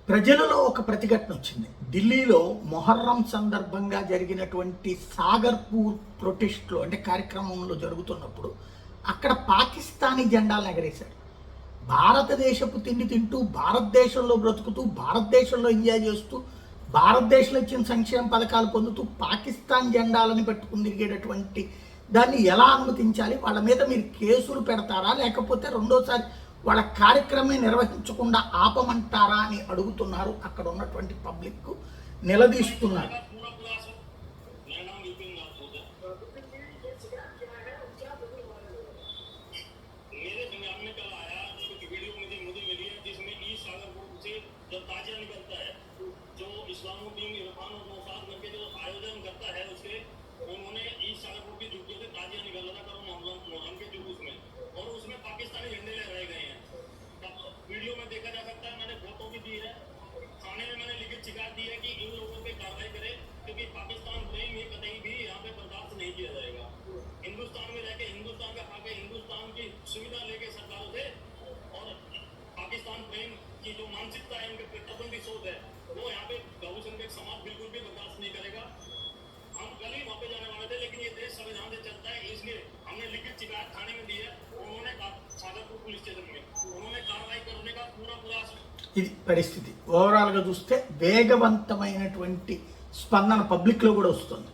ప్రజలలో ఒక ప్రతిఘటన వచ్చింది. ఢిల్లీలో మొహర్రం సందర్భంగా జరిగినటువంటి సాగర్పూర్ ప్రొటెస్ట్లో అంటే కార్యక్రమంలో జరుగుతున్నప్పుడు అక్కడ పాకిస్తానీ జెండాలను ఎగరేశారు. భారతదేశపు తిండి తింటూ భారతదేశంలో బ్రతుకుతూ భారతదేశంలో ఎంజాయ్ చేస్తూ భారతదేశంలో ఇచ్చిన సంక్షేమ పథకాలు పొందుతూ పాకిస్తాన్ జెండాలని పెట్టుకుని తిరిగేటటువంటి దాన్ని ఎలా అనుమతించాలి? వాళ్ళ మీద మీరు కేసులు పెడతారా, లేకపోతే రెండోసారి వాళ్ళ కార్యక్రమం నిర్వహించకుండా ఆపమంటారా అని అడుగుతున్నారు. అక్కడ ఉన్నటువంటి పబ్లిక్ నిలదీస్తున్నారు. इस्लामुद्दीन इरफान और मौसाद करके जो आयोजन करता है उसके उन्होंने ईद शाहजहांपुर की जुलूस से ताजिया निकाला था करो मोहर्रम के जुलूस में, और उसमें पाकिस्तानी झंडे लहराए गए हैं। वीडियो में देखा जा सकता है, मैंने फोटो भी दी है। थाने में मैंने लिखित शिकायत दी है कि इन लोगों पे कार्रवाई करे, क्योंकि पाकिस्तान प्रेम ये कतई भी यहाँ पे बर्दाश्त नहीं किया जाएगा। हिंदुस्तान में रहकर हिंदुस्तान का खा के हिंदुस्तान की सुविधा लेके सरकारों से, और पाकिस्तान प्रेम की जो मानसिकता है, उनके कट्टरपंथी की सोच है, वो यहाँ पे बहुसंख्यक समाज बिल्कुल भी बर्दाश्त नहीं करेगा। हम कल ही वहाँ पे जाने वाले थे, लेकिन ये देश संविधान से चलता है, इसलिए हमने लिखित शिकायत थाने में दी है। उन्होंने सागरपुर पुलिस स्टेशन में उन्होंने कार्रवाई करने का पूरा ఇది పరిస్థితి. ఓవరాల్గా చూస్తే వేగవంతమైనటువంటి స్పందన పబ్లిక్లో కూడా వస్తుంది.